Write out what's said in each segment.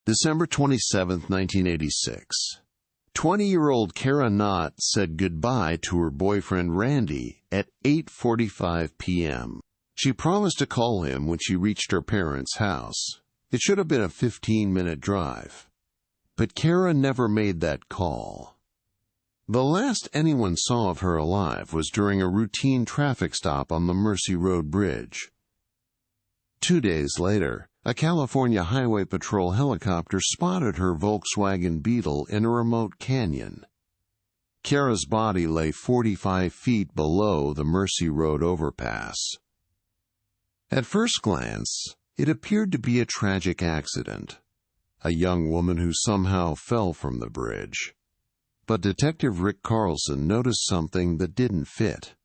December 27, 1986. 20-year-old Cara Knott said goodbye to her boyfriend Randy at 8:45 p.m. She promised to call him when she reached her parents' house. It should have been a 15-minute drive. But Cara never made that call. The last anyone saw of her alive was during a routine traffic stop on the Mercy Road Bridge. 2 days later, a California Highway Patrol helicopter spotted her Volkswagen Beetle in a remote canyon. Cara's body lay 45 feet below the Mercy Road overpass. At first glance, it appeared to be a tragic accident, a young woman who somehow fell from the bridge. But Detective Rick Carlson noticed something that didn't fit.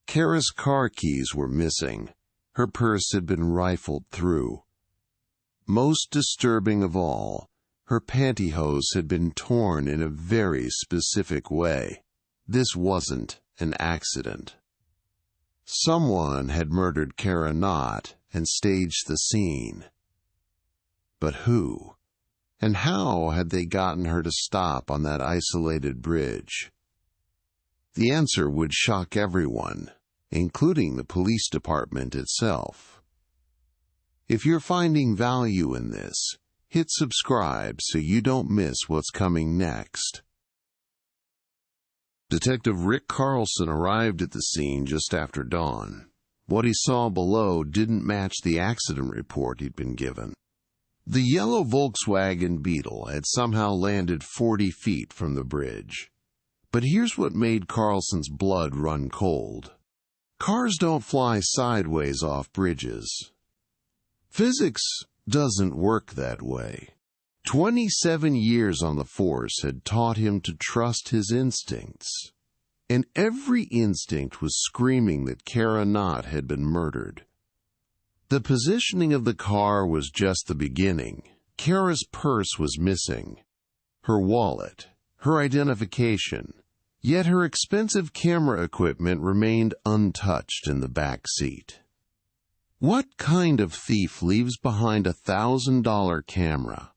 Cara's car keys were missing. Her purse had been rifled through. Most disturbing of all, her pantyhose had been torn in a very specific way. This wasn't an accident. Someone had murdered Cara Knott and staged the scene. But who? And how had they gotten her to stop on that isolated bridge? The answer would shock everyone, including the police department itself. If you're finding value in this, hit subscribe so you don't miss what's coming next. Detective Rick Carlson arrived at the scene just after dawn. What he saw below didn't match the accident report he'd been given. The yellow Volkswagen Beetle had somehow landed 40 feet from the bridge. But here's what made Carlson's blood run cold. Cars don't fly sideways off bridges. Physics doesn't work that way. 27 years on the force had taught him to trust his instincts. And every instinct was screaming that Cara Knott had been murdered. The positioning of the car was just the beginning. Cara's purse was missing. Her wallet, her identification. Yet her expensive camera equipment remained untouched in the back seat. What kind of thief leaves behind a $1,000 camera?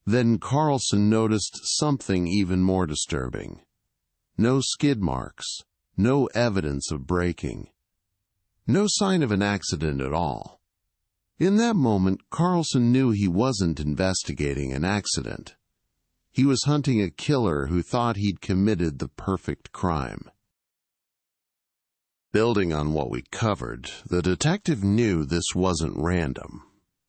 Then Carlson noticed something even more disturbing. No skid marks, no evidence of braking. No sign of an accident at all. In that moment, Carlson knew he wasn't investigating an accident. He was hunting a killer who thought he'd committed the perfect crime. Building on what we covered, the detective knew this wasn't random.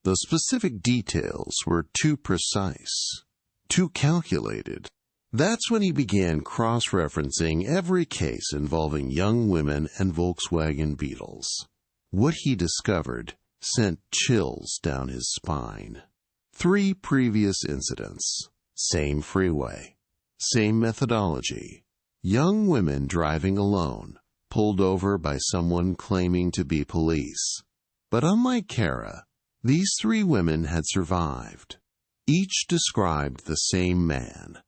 The specific details were too precise, too calculated. That's when he began cross-referencing every case involving young women and Volkswagen Beetles. What he discovered sent chills down his spine. 3 previous incidents, same freeway, same methodology. Young women driving alone, pulled over by someone claiming to be police. But unlike Cara, these 3 women had survived. Each described the same man,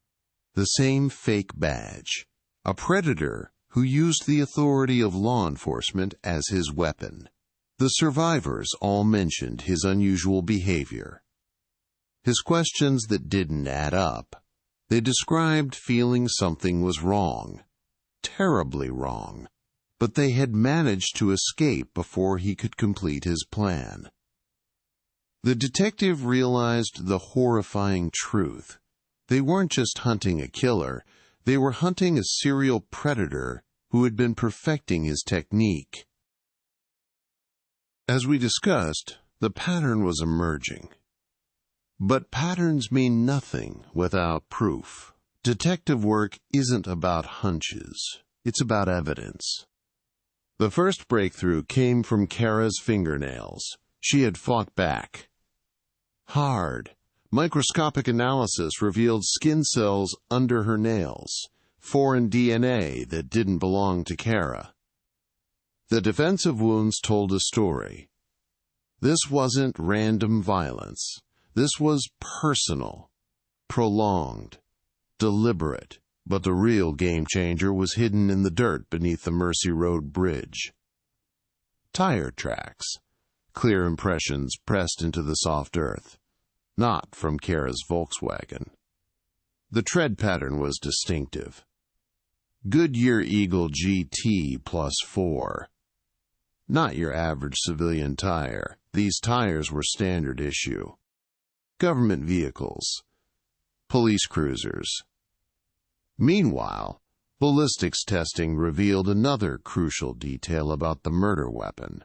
the same fake badge, a predator who used the authority of law enforcement as his weapon. The survivors all mentioned his unusual behavior, his questions that didn't add up. They described feeling something was wrong, terribly wrong, but they had managed to escape before he could complete his plan. The detective realized the horrifying truth. They weren't just hunting a killer, they were hunting a serial predator who had been perfecting his technique. As we discussed, the pattern was emerging. But patterns mean nothing without proof. Detective work isn't about hunches, it's about evidence. The first breakthrough came from Cara's fingernails. She had fought back. Hard, microscopic analysis revealed skin cells under her nails, foreign DNA that didn't belong to Cara. The defensive wounds told a story. This wasn't random violence. This was personal, prolonged, deliberate. But the real game-changer was hidden in the dirt beneath the Mercy Road Bridge. Tire tracks, clear impressions pressed into the soft earth. not from Cara's Volkswagen. The tread pattern was distinctive. Goodyear Eagle GT +4. Not your average civilian tire. These tires were standard issue. Government vehicles. Police cruisers. Meanwhile, ballistics testing revealed another crucial detail about the murder weapon.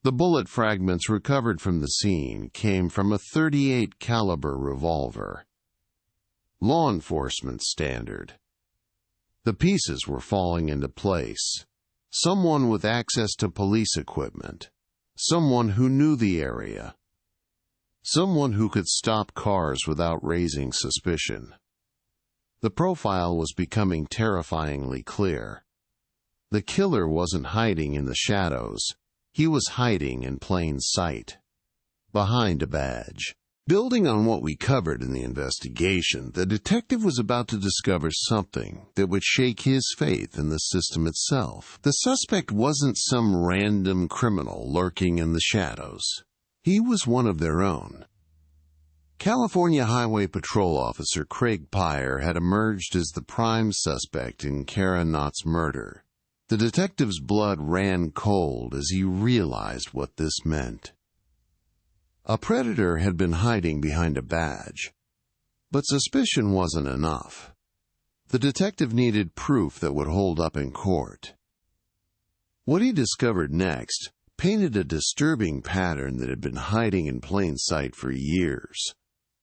The bullet fragments recovered from the scene came from a .38 caliber revolver. Law enforcement standard. The pieces were falling into place. Someone with access to police equipment. Someone who knew the area. Someone who could stop cars without raising suspicion. The profile was becoming terrifyingly clear. The killer wasn't hiding in the shadows. He was hiding in plain sight. Behind a badge. Building on what we covered in the investigation, the detective was about to discover something that would shake his faith in the system itself. The suspect wasn't some random criminal lurking in the shadows. He was one of their own. California Highway Patrol Officer Craig Pyer had emerged as the prime suspect in Cara Knott's murder. The detective's blood ran cold as he realized what this meant. A predator had been hiding behind a badge. But suspicion wasn't enough. The detective needed proof that would hold up in court. What he discovered next painted a disturbing pattern that had been hiding in plain sight for years.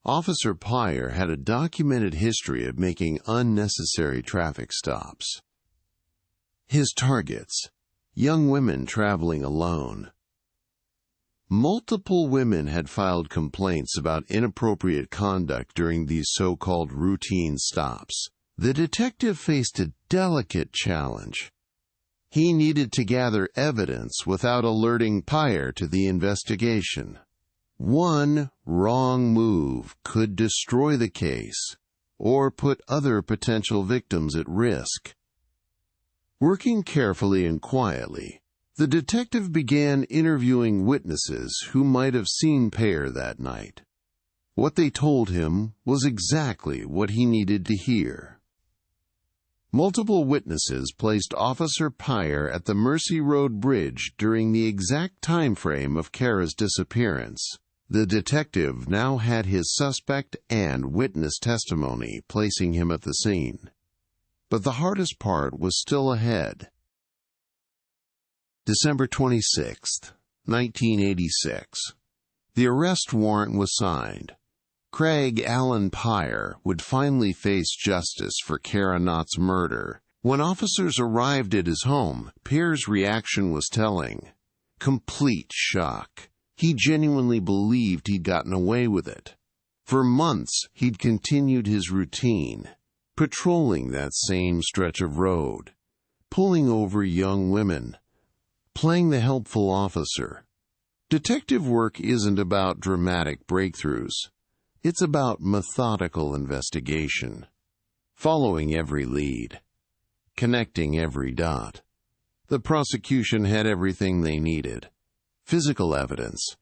Officer Pyer had a documented history of making unnecessary traffic stops. His targets: young women traveling alone. Multiple women had filed complaints about inappropriate conduct during these so-called routine stops. The detective faced a delicate challenge. He needed to gather evidence without alerting Pyer to the investigation. One wrong move could destroy the case or put other potential victims at risk. Working carefully and quietly, the detective began interviewing witnesses who might have seen Pyer that night. What they told him was exactly what he needed to hear. Multiple witnesses placed Officer Pyer at the Mercy Road Bridge during the exact time frame of Cara's disappearance. The detective now had his suspect and witness testimony placing him at the scene. But the hardest part was still ahead. December 26, 1986. The arrest warrant was signed. Craig Allen Pyer would finally face justice for Cara Knott's murder. When officers arrived at his home, Pyer's reaction was telling. Complete shock. He genuinely believed he'd gotten away with it. For months, he'd continued his routine, patrolling that same stretch of road, pulling over young women, playing the helpful officer. Detective work isn't about dramatic breakthroughs. It's about methodical investigation, following every lead, connecting every dot. The prosecution had everything they needed: physical evidence,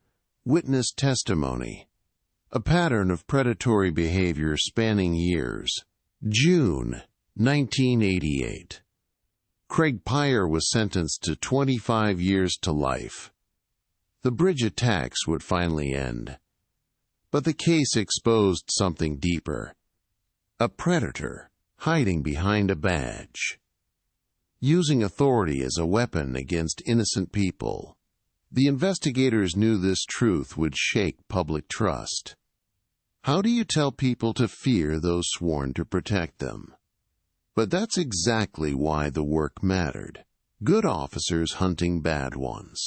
witness testimony, a pattern of predatory behavior spanning years. June 1988. Craig Pyer was sentenced to 25 years to life. The bridge attacks would finally end. But the case exposed something deeper. A predator hiding behind a badge, using authority as a weapon against innocent people. The investigators knew this truth would shake public trust. How do you tell people to fear those sworn to protect them? But that's exactly why the work mattered. Good officers hunting bad ones.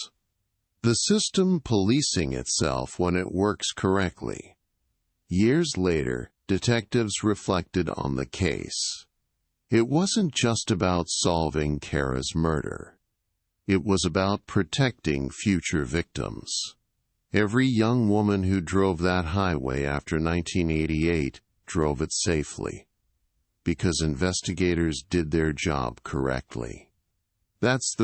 The system policing itself when it works correctly. Years later, detectives reflected on the case. It wasn't just about solving Cara's murder. It was about protecting future victims. Every young woman who drove that highway after 1988 drove it safely, because investigators did their job correctly. That's the